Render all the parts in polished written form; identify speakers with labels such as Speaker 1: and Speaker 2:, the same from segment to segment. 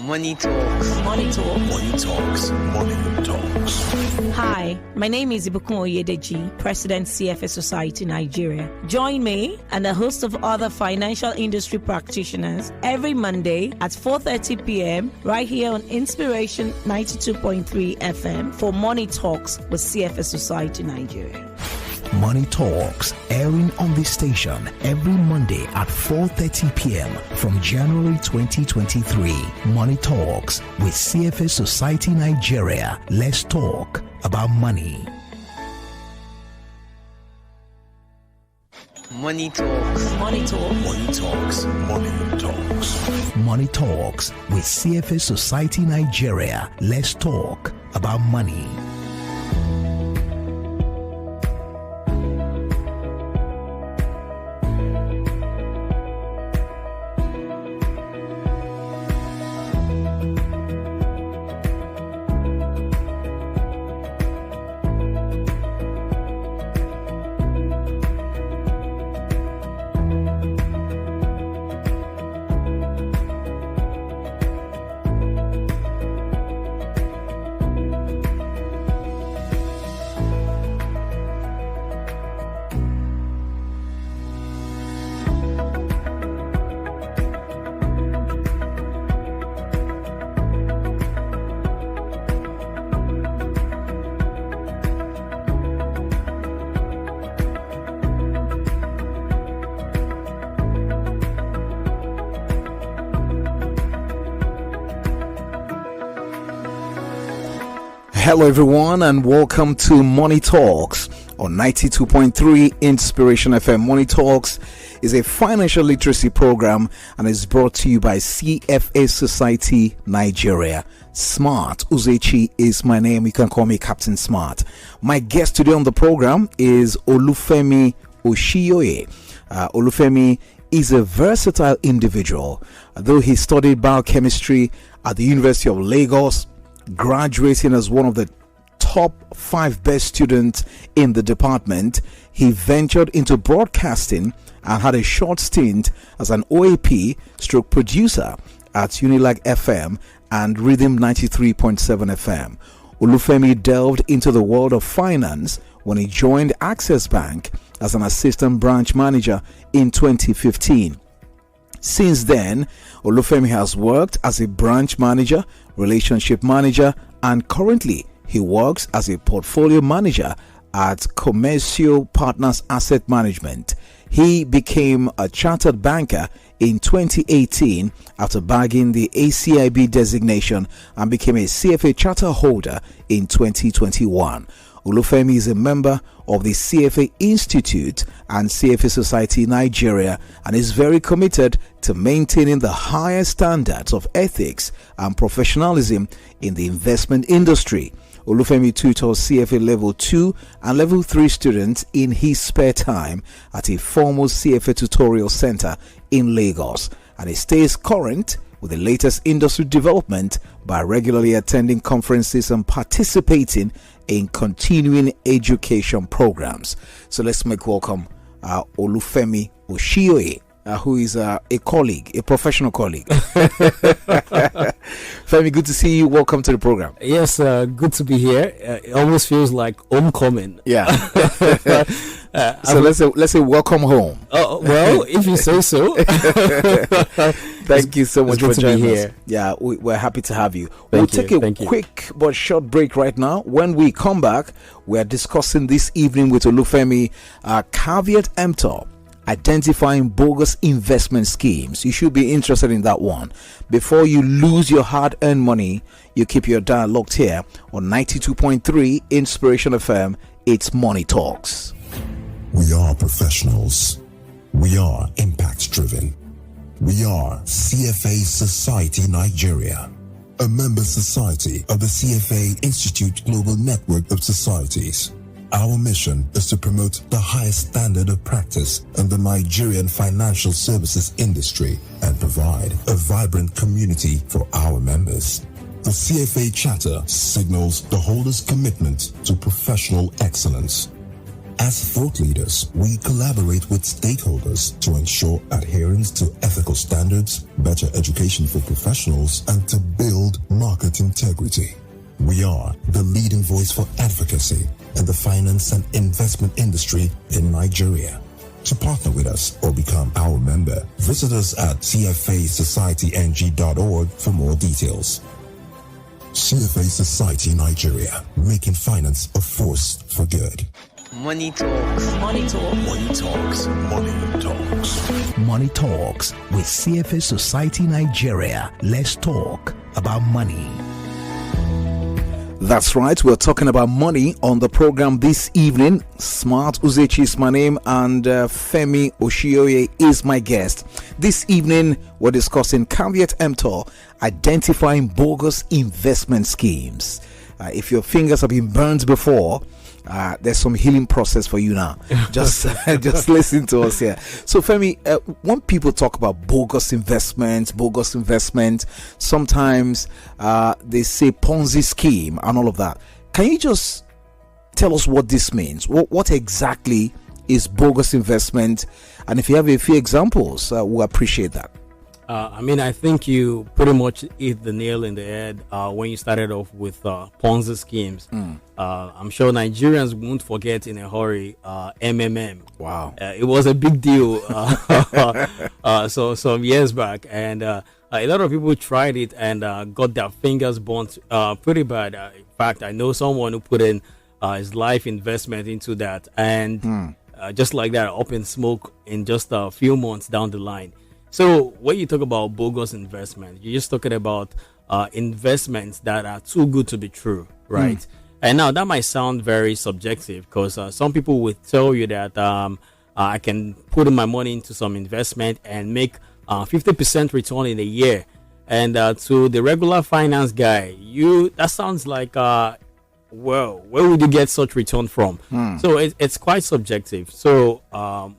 Speaker 1: Money Talks.
Speaker 2: Money Talks.
Speaker 3: Money Talks. Money Talks.
Speaker 2: Hi, my name is Olufemi Oshiyoye, President CFA Society Nigeria. Join me and a host of other financial industry practitioners every Monday at 4:30 p.m. right here on Inspiration 92.3 FM for Money Talks with CFA Society Nigeria.
Speaker 3: Money Talks, airing on this station every Monday at 4:30 p.m. from January 2023. Money Talks with CFA Society Nigeria. Let's talk about money.
Speaker 1: Money Talks.
Speaker 2: Money Talks.
Speaker 3: Money Talks. Money Talks. Money Talks with CFA Society Nigeria. Let's talk about money. Hello everyone and welcome to Money Talks on 92.3 Inspiration FM. Money Talks is a financial literacy program and is brought to you by CFA Society Nigeria. Smart Uzechi is my name. You can call me Captain Smart. My guest today on the program is Olufemi Oshiyoye. Olufemi is a versatile individual. Though he studied biochemistry at the University of Lagos, graduating as one of the top 5 best students in the department, he ventured into broadcasting and had a short stint as an OAP stroke producer at Unilag FM and Rhythm 93.7 FM. Olufemi delved into the world of finance when he joined Access Bank as an assistant branch manager in 2015. Since then, Olufemi has worked as a branch manager, relationship manager, and currently he works as a portfolio manager at Comercio Partners Asset Management. He became a chartered banker in 2018 after bagging the ACIB designation and became a CFA charter holder in 2021. Olufemi is a member of the CFA Institute and CFA Society Nigeria and is very committed to maintaining the highest standards of ethics and professionalism in the investment industry. Olufemi tutors CFA Level 2 and Level 3 students in his spare time at a formal CFA tutorial center in Lagos, and he stays current with the latest industry development by regularly attending conferences and participating in continuing education programs. So let's make welcome Olufemi Oshiyoye, who is a colleague, a professional colleague. Femi, good to see you. Welcome to the program.
Speaker 4: Yes, good to be here. It almost feels like homecoming.
Speaker 3: Yeah. So let's say welcome home.
Speaker 4: Well, if you say so.
Speaker 3: Thank you so much for joining us.
Speaker 4: Here.
Speaker 3: Yeah, we're happy to have you. We'll take a quick but short break right now. When we come back, we are discussing this evening with Olufemi caveat emptor, identifying bogus investment schemes. You should be interested in that one. Before you lose your hard-earned money, you keep your dial locked here on 92.3 Inspiration FM. It's Money Talks.
Speaker 5: We are professionals. We are impact-driven. We are CFA Society Nigeria, a member society of the CFA Institute Global Network of Societies. Our mission is to promote the highest standard of practice in the Nigerian financial services industry and provide a vibrant community for our members. The CFA Charter signals the holder's commitment to professional excellence. As thought leaders, we collaborate with stakeholders to ensure adherence to ethical standards, better education for professionals, and to build market integrity. We are the leading voice for advocacy in the finance and investment industry in Nigeria. To partner with us or become our member, visit us at cfasocietynг.org for more details. CFA Society Nigeria, making finance a force for good.
Speaker 1: Money Talks.
Speaker 2: Money Talk.
Speaker 5: Money Talks. Money Talks.
Speaker 3: Money Talks with CFA Society Nigeria. Let's talk about money. That's right, we're talking about money on the program this evening. Smart Uzechi is my name, and Femi Oshiyoye is my guest. This evening, we're discussing Caveat Emptor, identifying bogus investment schemes. If your fingers have been burned before, there's some healing process for you now. Just listen to us here. So Femi, when people talk about bogus investment, sometimes they say Ponzi scheme and all of that. Can you just tell us what this means? What exactly is bogus investment? And if you have a few examples, we'll appreciate that.
Speaker 4: I think you pretty much hit the nail in the head when you started off with Ponzi schemes. I'm sure Nigerians won't forget in a hurry MMM.
Speaker 3: Wow.
Speaker 4: It was a big deal so some years back, and a lot of people tried it and got their fingers burnt pretty bad. In fact, I know someone who put in his life investment into that, and just like that, up in smoke in just a few months down the line. So when you talk about bogus investment, you're just talking about investments that are too good to be true, right? And now that might sound very subjective, because some people will tell you that I can put in my money into some investment and make 50% return in a year. And to the regular finance guy, that sounds like, well, where would you get such return from? So it's quite subjective. So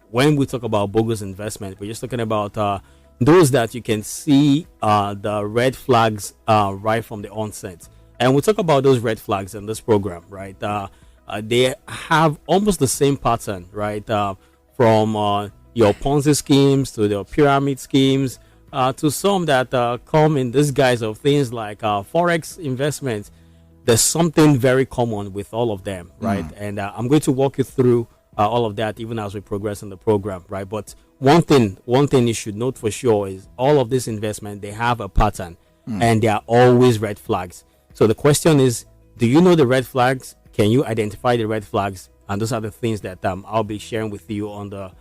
Speaker 4: when we talk about bogus investment, we're just talking about those that you can see the red flags right from the onset. And we'll talk about those red flags in this program, right? They have almost the same pattern, right? From your Ponzi schemes to the pyramid schemes to some that come in disguise of things like Forex investments. There's something very common with all of them, right? And I'm going to walk you through all of that even as we progress in the program, right? But one thing you should note for sure is all of this investment, they have a pattern, and they are always red flags. So the question is, do you know the red flags? Can you identify the red flags? And those are the things that I'll be sharing with you on the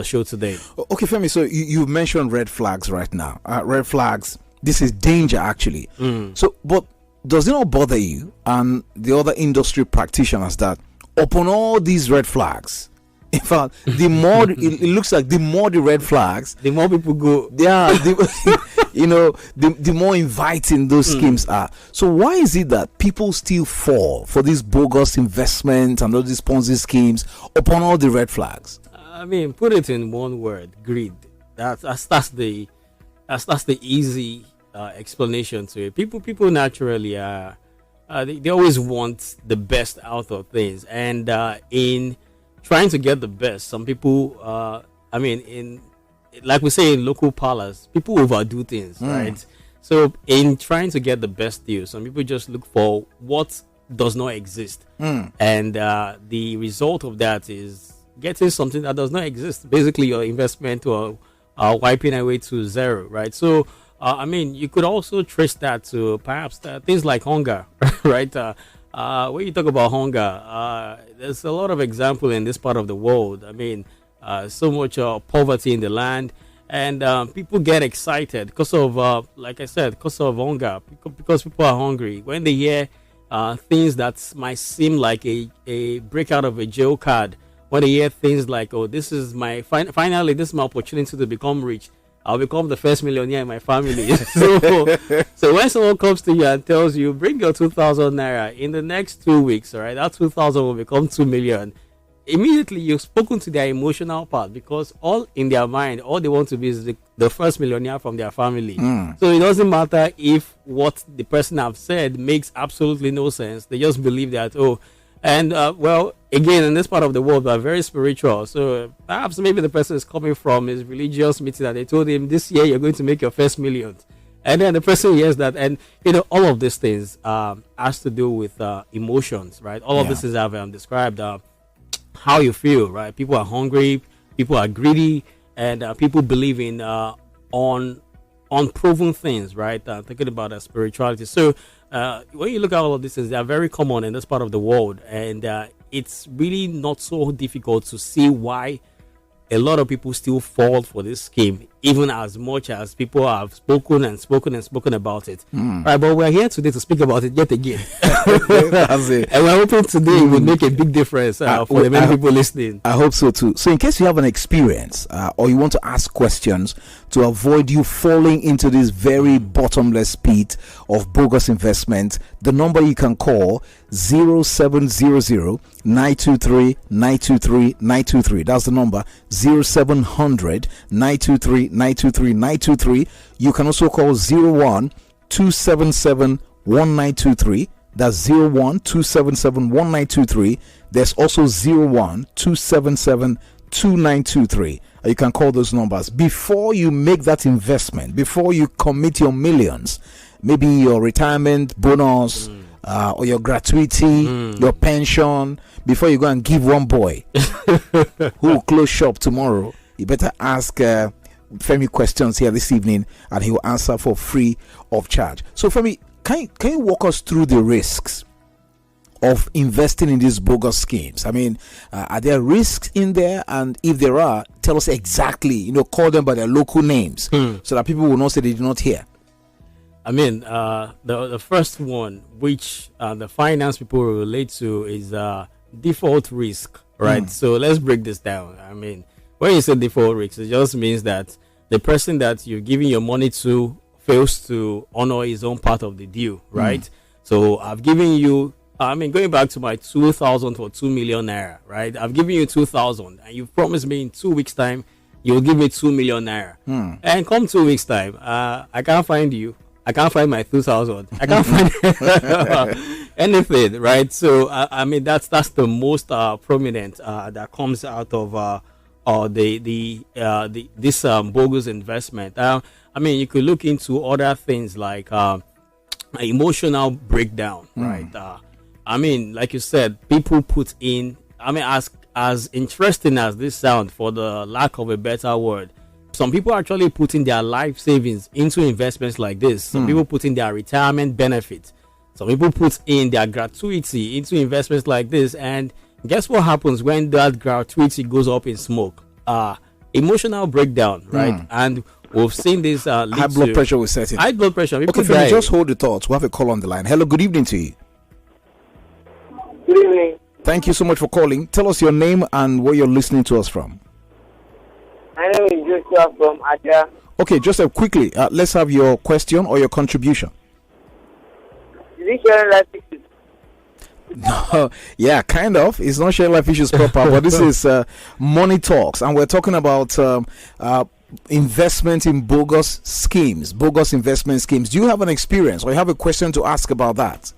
Speaker 4: show today.
Speaker 3: Okay, Femi, so you mentioned red flags right now. Red flags, this is danger actually. So, but does it not bother you and the other industry practitioners that upon all these red flags, in fact, the more it looks like the more the red flags,
Speaker 4: the more people go.
Speaker 3: Yeah, the more inviting those schemes are. So why is it that people still fall for these bogus investments and all these Ponzi schemes upon all the red flags?
Speaker 4: I mean, put it in one word: greed. That's the easy explanation to it. People naturally they always want the best out of things, and in trying to get the best, some people in like we say in local parlors, people overdo things, right? So in trying to get the best deal, some people just look for what does not exist, and the result of that is getting something that does not exist. Basically, your investment or wiping away to zero, right? So you could also trace that to perhaps things like hunger, right? When you talk about hunger, there's a lot of example in this part of the world. So much poverty in the land, and people get excited because of, like I said, because of hunger, because people are hungry. When they hear things that might seem like a breakout of a jail card, when they hear things like, oh, this is my finally this is my opportunity to become rich, I'll become the first millionaire in my family. So when someone comes to you and tells you, bring your 2,000 naira in the next 2 weeks, all right, that 2,000 will become 2 million. Immediately you've spoken to their emotional part, because all in their mind, all they want to be is the first millionaire from their family. So it doesn't matter if what the person have said makes absolutely no sense. They just believe that, And well, again, in this part of the world, we are very spiritual. So perhaps maybe the person is coming from his religious meeting and they told him this year you're going to make your first millions. And then the person hears that, and all of these things has to do with emotions, right? All of these things I've described how you feel, right? People are hungry, people are greedy, and people believe in unproven things, right? Thinking about spirituality. So when you look at all of these things, they are very common in this part of the world, and it's really not so difficult to see why a lot of people still fall for this scheme, even as much as people have spoken about it. Right, but we're here today to speak about it yet again.
Speaker 3: That's it.
Speaker 4: And we're hoping today it will make a big difference for the many people listening.
Speaker 3: I hope so too. So in case you have an experience or you want to ask questions to avoid you falling into this very bottomless pit of bogus investment, the number you can call 0700 923 923 923. That's the number 0700 923 923 923. You can also call 01 277 1923. That's 01 277 1923. There's also 01 277 2923. You can call those numbers before you make that investment, before you commit your millions, maybe your retirement bonus or your gratuity, your pension. Before you go and give one boy who will close shop tomorrow, you better ask Femi questions here this evening, and he will answer for free of charge. So Femi, can you walk us through the risks of investing in these bogus schemes? I mean, are there risks in there? And if there are, tell us exactly, call them by their local names so that people will not say they did not hear.
Speaker 4: I mean, the first one, which the finance people relate to, is default risk, right? So let's break this down. I mean, when you say default risk, it just means that the person that you're giving your money to fails to honor his own part of the deal, right? So I've given you, going back to my 2,000 for 2 million naira, right? I've given you 2,000, and you've promised me in 2 weeks' time you'll give me 2 million naira. And come 2 weeks' time, I can't find you. I can't find my 2,000. I can't find anything, right? So that's the most prominent that comes out of this bogus investment. You could look into other things like emotional breakdown, right? Like you said, people put in. As interesting as this sounds, for the lack of a better word, some people actually putting their life savings into investments like this. Some people put in their retirement benefit. Some people put in their gratuity into investments like this. And guess what happens when that gratuity goes up in smoke? Emotional breakdown, right? And we've seen this
Speaker 3: high blood pressure will set in.
Speaker 4: High blood pressure.
Speaker 3: Okay, Femi, just hold the thoughts. We have a call on the line. Hello, good evening to you.
Speaker 6: Good evening.
Speaker 3: Thank you so much for calling. Tell us your name and where you're listening to us from.
Speaker 6: My name is Joshua from Aja.
Speaker 3: Okay, Joseph, quickly, let's have your question or your contribution.
Speaker 6: Is it sharing life issues?
Speaker 3: No, yeah, kind of. It's not sharing life issues proper, but this is Money Talks, and we're talking about investment in bogus schemes, bogus investment schemes. Do you have an experience or you have a question to ask about that?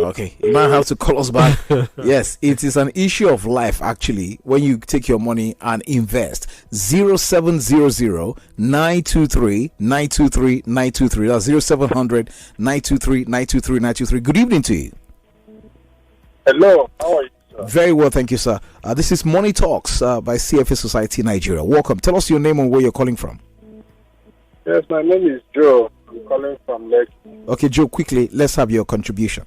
Speaker 3: Okay, you might have to call us back. Yes, it is an issue of life actually when you take your money and invest. 0700 923 923 923. That's 0700 923 923 923. Good evening to you.
Speaker 7: Hello, how are you, sir?
Speaker 3: Very well, thank you, sir. This is Money Talks by CFA Society Nigeria. Welcome. Tell us your name and where you're calling from.
Speaker 7: Yes, my name is Joe. I'm calling from Lekki.
Speaker 3: Okay, Joe, quickly, let's have your contribution.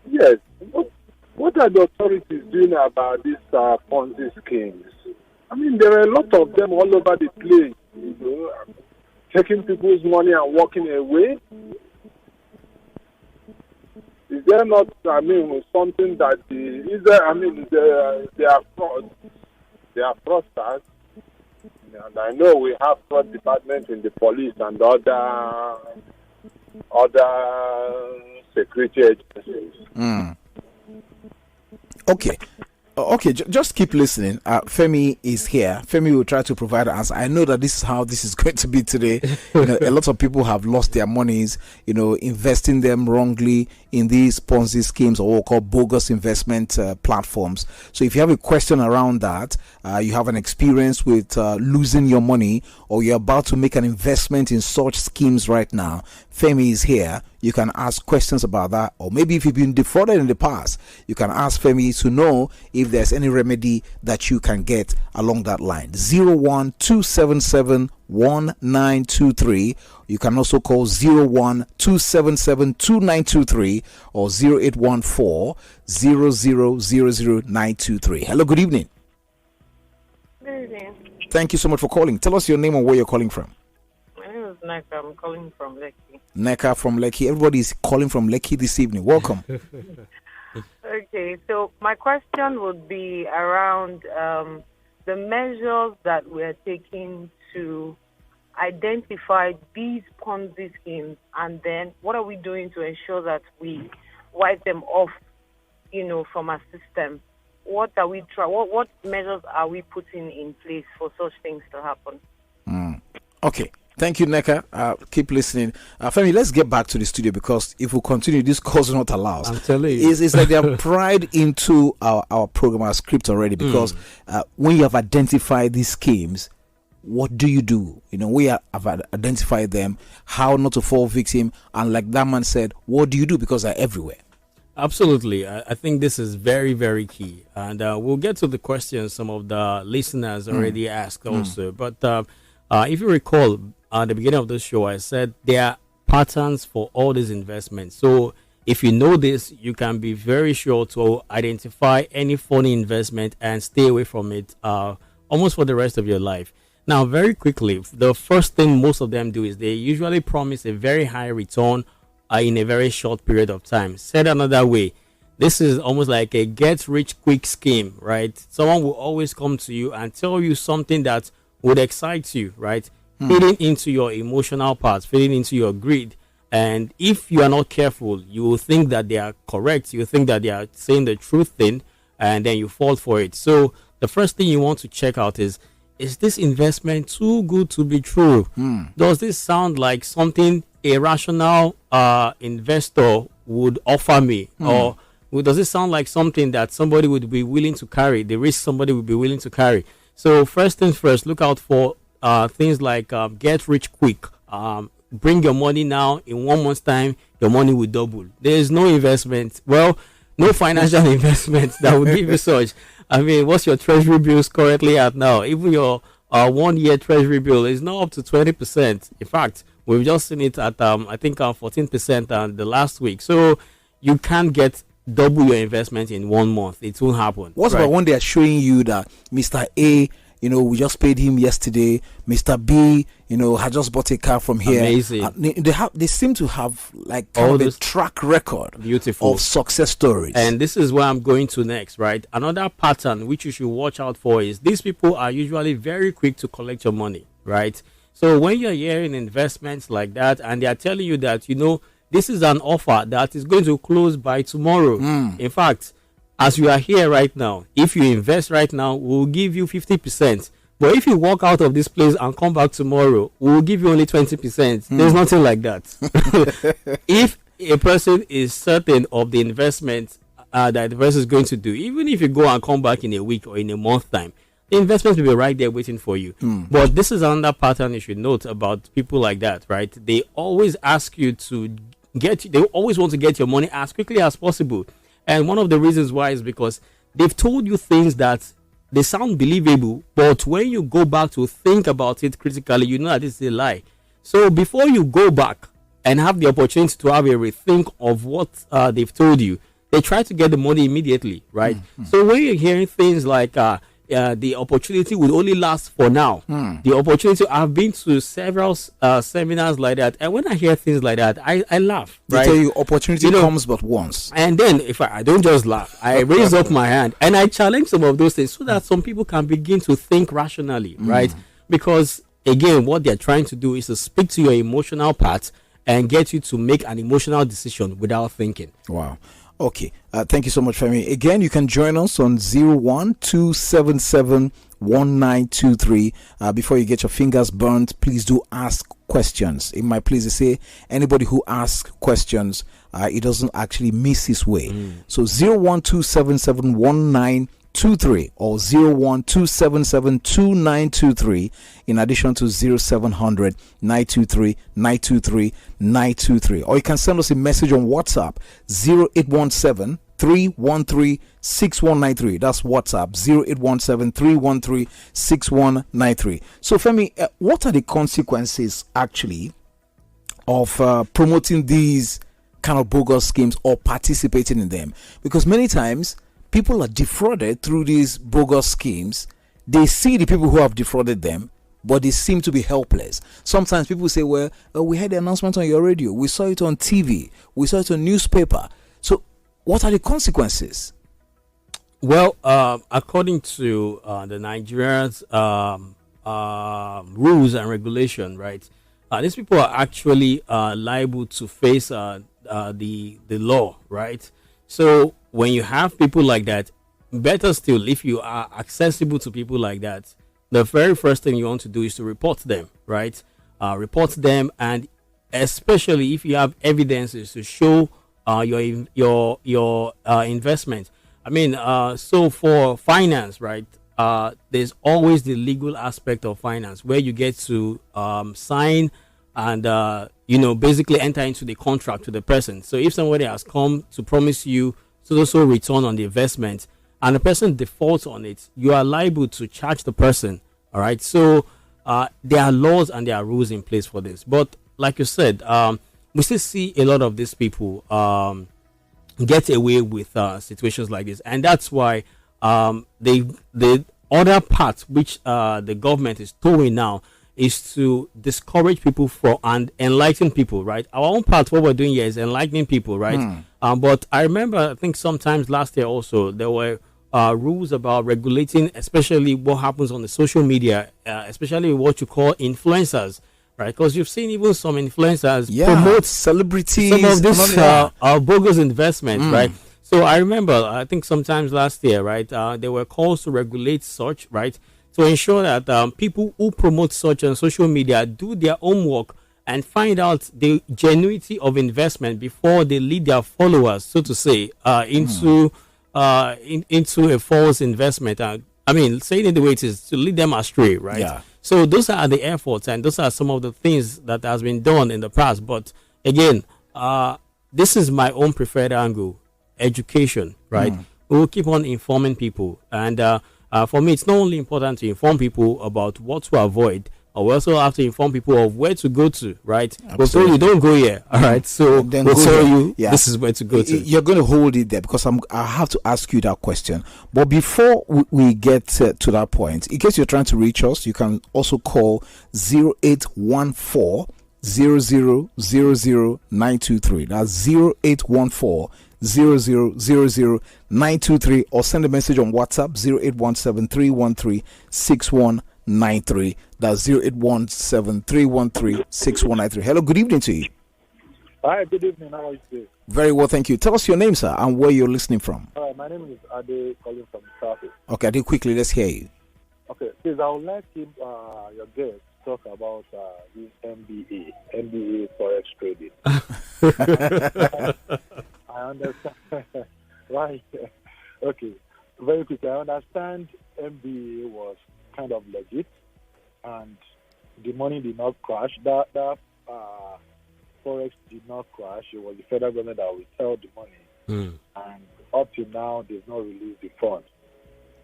Speaker 7: Yes. What are the authorities doing about these Ponzi schemes? There are a lot of them all over the place, taking people's money and walking away. Is there not, something that they are fraud? They are fraudsters. And I know we have fraud departments in the police and other security agencies.
Speaker 3: Okay. Okay, just keep listening. Femi is here. Femi will try to provide an answer. I know that this is how this is going to be today. A lot of people have lost their monies, investing them wrongly in these Ponzi schemes or what we call bogus investment platforms. So if you have a question around that, you have an experience with losing your money, or you're about to make an investment in such schemes right now, Femi is here. You can ask questions about that, or maybe if you've been defrauded in the past, you can ask Femi to know if there's any remedy that you can get along that line. 012771923. You can also call 012772923 or 0814000923. Hello, good evening.
Speaker 8: Good evening.
Speaker 3: Thank you so much for calling. Tell us your name and where you're calling from.
Speaker 8: My name is Naka. I'm calling from Lekki.
Speaker 3: Neka from Lekki. Everybody is calling from Lekki this evening. Welcome.
Speaker 8: Okay, so my question would be around the measures that we're taking to identify these Ponzi schemes, and then what are we doing to ensure that we wipe them off, from our system? What are we what measures are we putting in place for such things to happen?
Speaker 3: Okay. Thank you, Neka. Keep listening. Femi, let's get back to the studio, because if we continue, this cause will not allow us.
Speaker 4: I'm telling you.
Speaker 3: It's like they have pried into our program, our script already, because when you have identified these schemes, what do you do? We have identified them, how not to fall victim, and like that man said, what do you do? Because they're everywhere.
Speaker 4: Absolutely. I think this is very, very key. And we'll get to the questions some of the listeners already asked also. But if you recall, at the beginning of the show, I said there are patterns for all these investments. So if you know this, you can be very sure to identify any funny investment and stay away from it almost for the rest of your life. Now, very quickly, the first thing most of them do is they usually promise a very high return in a very short period of time. Said another way, this is almost like a get-rich-quick scheme, right? Someone will always come to you and tell you something that would excite you, right? Feeding into your emotional parts, feeding into your greed. And if you are not careful, you will think that they are correct. You think that they are saying the truth thing, and then you fall for it. So the first thing you want to check out is this investment too good to be true? Does this sound like something a rational investor would offer me? Or does it sound like something that somebody would be willing to carry, the risk somebody would be willing to carry? So first things first, look out for things like get rich quick. Bring your money now. In 1 month's time, your money will double. There is no investment. Well, no financial investment that will give you such. I mean, what's your treasury bills currently at now? Even your 1 year treasury bill is now up to 20%. In fact, we've just seen it at I think 14% the last week. So you can't get double your investment in 1 month. It won't happen.
Speaker 3: What about when they are showing you that Mr. A, we just paid him yesterday. Mr. B, had just bought a car from here.
Speaker 4: Amazing.
Speaker 3: They seem to have like kind of a track record of success stories.
Speaker 4: And this is where I'm going to next, right? Another pattern which you should watch out for is these people are usually very quick to collect your money, right? So when you're hearing investments like that and they are telling you that, this is an offer that is going to close by tomorrow. In fact, as you are here right now, if you invest right now, we'll give you 50%. But if you walk out of this place and come back tomorrow, we'll give you only 20%. There's nothing like that. If a person is certain of the investment that the person is going to do, even if you go and come back in a week or in a month time, the investment will be right there waiting for you. But this is another pattern you should note about people like that, right? They always ask you they always want to get your money as quickly as possible. And one of the reasons why is because they've told you things that they sound believable, but when you go back to think about it critically, you know that it's a lie. So before you go back and have the opportunity to have a rethink of what they've told you, they try to get the money immediately, right? So when you're hearing things like the opportunity will only last for now. The opportunity, I've been to several seminars like that, and when I hear things like that, I laugh.
Speaker 3: They tell you opportunity comes but once.
Speaker 4: And then if I don't just laugh, I raise up my hand and I challenge some of those things so that some people can begin to think rationally, right? Because again, what they're trying to do is to speak to your emotional part and get you to make an emotional decision without thinking.
Speaker 3: Wow. Okay. Thank you so much, Femi. Again, you can join us on 012771923. Before you get your fingers burnt, please do ask questions. In my place, they say anybody who asks questions, it doesn't actually miss his way. So 012771923 or 012772923, in addition to 0700 923 923 923. Or you can send us a message on WhatsApp 0817 313 6193. That's WhatsApp 0817 313 6193. So Femi, what are the consequences actually of promoting these kind of bogus schemes or participating in them? Because many times people are defrauded through these bogus schemes. They see the people who have defrauded them, but they seem to be helpless. Sometimes people say, well, we had the announcement on your radio, we saw it on TV, we saw it on newspaper. So what are the consequences?
Speaker 4: Well, according to the Nigerians rules and regulation, right, these people are actually liable to face the law, right? So when you have people like that, better still, if you are accessible to people like that, the very first thing you want to do is to report them, right? Report them, and especially if you have evidences to show your investment. I mean, so for finance, right? There's always the legal aspect of finance where you get to sign and basically enter into the contract with the person. So if somebody has come to promise you so return on the investment and the person defaults on it, you are liable to charge the person. All right. So there are laws and there are rules in place for this. But like you said, we still see a lot of these people get away with situations like this, and that's why the other part which the government is doing now is to discourage people from and enlighten people, right? Our own part, what we're doing here is enlightening people, right? But I remember, I think sometimes last year also, there were rules about regulating, especially what happens on the social media, especially what you call influencers, right? Because you've seen even some influencers promote
Speaker 3: celebrities,
Speaker 4: some of this bogus investment, right? So I remember, I think sometimes last year, right, there were calls to regulate such, right, to ensure that people who promote such on social media do their homework and find out the genuinity of investment before they lead their followers, so to say, into a false investment. I mean, saying it the way it is, to lead them astray, right?
Speaker 3: Yeah.
Speaker 4: So those are the efforts, and those are some of the things that has been done in the past. But again, this is my own preferred angle: education, right? We'll keep on informing people, and for me, it's not only important to inform people about what to avoid, we also have to inform people of where to go to, right? We'll tell you, don't go here, all right? So we'll tell you, this is where to go to.
Speaker 3: You're going to hold it there because I have to ask you that question. But before we get to that point, in case you're trying to reach us, you can also call 0814 0000923. That's 0814 0000923, or send a message on WhatsApp 0817-313-6193. That's 0817-313-6193. Hello, good evening to you.
Speaker 7: Hi, good evening. How are you today?
Speaker 3: Very well, thank you. Tell us your name, sir, and where you're listening from.
Speaker 7: My name is Ade, calling from South.
Speaker 3: Okay, Ade, quickly, let's hear you.
Speaker 7: Okay, please, I would like your guest talk about this MBA forex trading. I understand. Right. Okay. Very quickly, I understand MBA was kind of legit, and the money did not crash. That forex did not crash. It was the federal government that withheld the money, and up to now, they've not released the funds.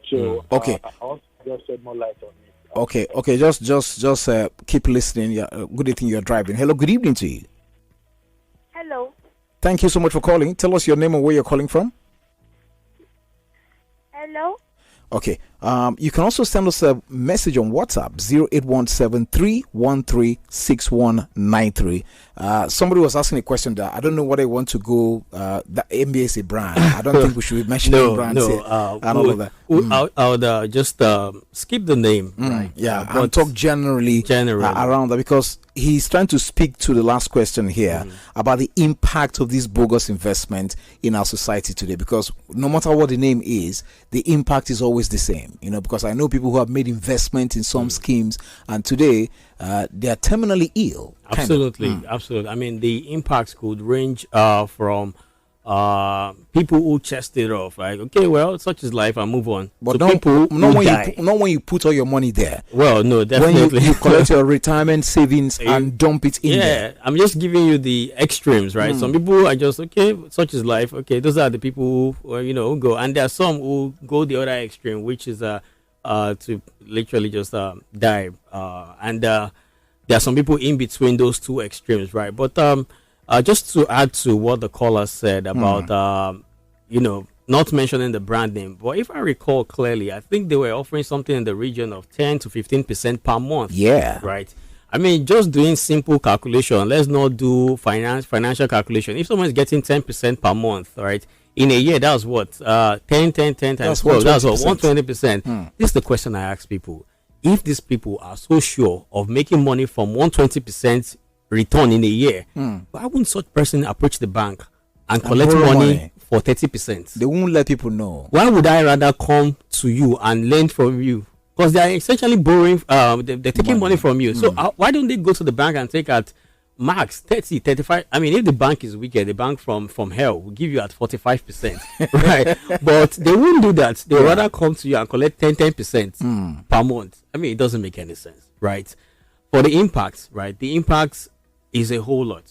Speaker 7: So,
Speaker 3: okay.
Speaker 7: I want to just shed more light on it.
Speaker 3: Okay. Just keep listening. Good evening. You're driving. Hello. Good evening to you.
Speaker 9: Hello.
Speaker 3: Thank you so much for calling. Tell us your name and where you're calling from.
Speaker 9: Hello.
Speaker 3: Okay. You can also send us a message on WhatsApp 0817-313-6193. Somebody was asking a question that I don't know what I want to go. The NBA is a brand. I don't think we should be mentioning brands here. And all of that.
Speaker 4: I would just skip the name, right?
Speaker 3: Yeah, and talk generally around that, because he's trying to speak to the last question here about the impact of this bogus investment in our society today, because no matter what the name is, the impact is always the same, because I know people who have made investment in some schemes, and today they are terminally ill.
Speaker 4: Absolutely. I mean, the impacts could range from people who chest it off, like, okay, well, such is life, and move on.
Speaker 3: But
Speaker 4: not
Speaker 3: when you put all your money there.
Speaker 4: Well, no, definitely.
Speaker 3: When you collect your retirement savings and dump it in there.
Speaker 4: Yeah, I'm just giving you the extremes, right? Some people are just, okay, such is life. Okay, those are the people who go. And there are some who go the other extreme, which is to literally just die. And there are some people in between those two extremes, right? But just to add to what the caller said about, not mentioning the brand name, but if I recall clearly, I think they were offering something in the region of 10 to 15% per month.
Speaker 3: Yeah.
Speaker 4: Right. I mean, just doing simple calculation. Let's not do financial calculation. If someone is getting 10% per month, right, in a year, that's what? 10 times 12. That's what? 120%. This is the question I ask people. If these people are so sure of making money from 120% return in a year, why wouldn't such person approach the bank and collect money for 30%?
Speaker 3: They won't let people know.
Speaker 4: Why would I rather come to you and lend from you? Because they are essentially borrowing, they're taking money from you. So why don't they go to the bank and take at max 30, 35? I mean, if the bank is wicked, the bank from hell will give you at 45%, right? But they won't do that. They rather come to you and collect 10% per month. I mean, it doesn't make any sense, right? For the impact, right? The impact is a whole lot.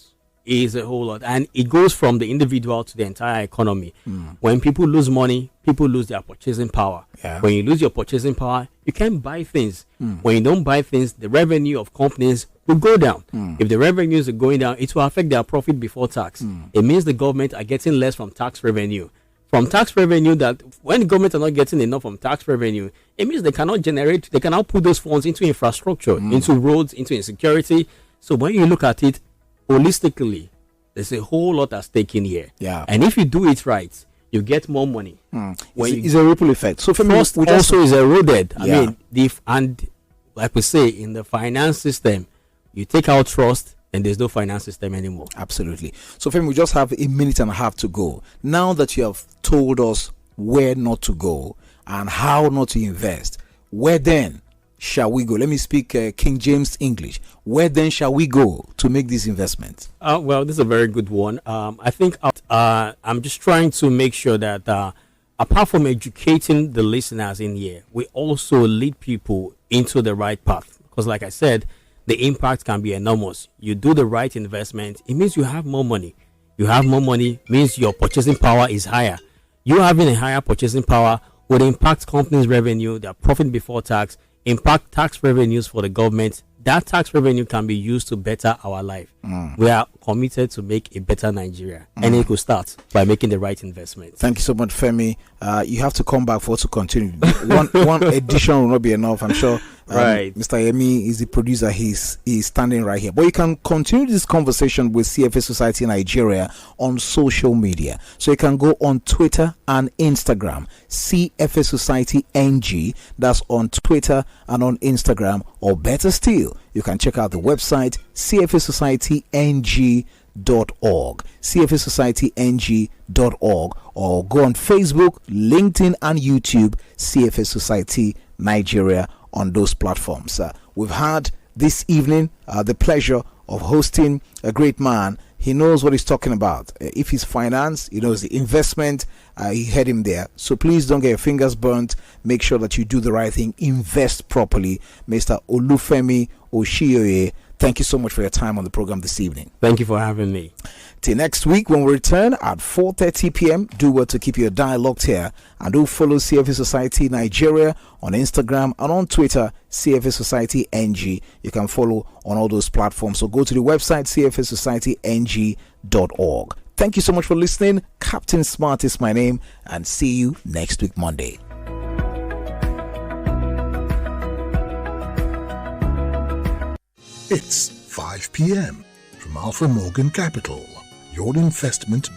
Speaker 4: And it goes from the individual to the entire economy. When people lose money, people lose their purchasing power. When you lose your purchasing power, you can't buy things. When you don't buy things, the revenue of companies will go down. If the revenues are going down, it will affect their profit before tax. It means the government are getting less from tax revenue. From tax revenue, that when the government are not getting enough from tax revenue, it means they cannot put those funds into infrastructure, into roads, into insecurity. So when you look at it holistically, there's a whole lot at stake in here.
Speaker 3: Yeah.
Speaker 4: And if you do it right, you get more money.
Speaker 3: It's a ripple effect. So for
Speaker 4: trust also is eroded.
Speaker 3: Yeah.
Speaker 4: I mean, and like we say in the finance system, you take out trust and there's no finance system anymore.
Speaker 3: Absolutely. So Femi, we just have a minute and a half to go. Now that you have told us where not to go and how not to invest, where then shall we go? Let me speak King James English. Where then shall we go to make these investments?
Speaker 4: Well, this is a very good one. I think I'm just trying to make sure that apart from educating the listeners in here, we also lead people into the right path. Because like I said, the impact can be enormous. You do the right investment, it means you have more money. You have more money means your purchasing power is higher. You having a higher purchasing power would impact companies' revenue, their profit before tax, impact tax revenues for the government. That tax revenue can be used to better our life. We are committed to make a better Nigeria, and it could start by making the right investment.
Speaker 3: Thank you so much, Femi. You have to come back for us to continue. One edition will not be enough, I'm sure.
Speaker 4: Right.
Speaker 3: Mr. Yemi is the producer. He's standing right here. But you can continue this conversation with CFA Society Nigeria on social media. So you can go on Twitter and Instagram, CFA Society NG. That's on Twitter and on Instagram. Or better still, you can check out the website cfasocietyng.org, cfasocietyng.org, or go on Facebook, LinkedIn, and YouTube, CFA Society Nigeria, on those platforms. We've had this evening the pleasure of hosting a great man. He knows what he's talking about. If he's finance, he knows the investment. He had him there. So please don't get your fingers burnt. Make sure that you do the right thing. Invest properly. Mr. Olufemi Oshiyoye, thank you so much for your time on the program this evening.
Speaker 4: Thank you for having me.
Speaker 3: Till next week when we return at 4:30 p.m. Do well to keep your dialogue here, and do follow CFA Society Nigeria on Instagram and on Twitter, CFA Society NG. You can follow on all those platforms. So go to the website cfasocietyng.org. Thank you so much for listening. Captain Smart is my name, and see you next week Monday.
Speaker 5: It's 5 p.m. from Alpha Morgan Capital, your investment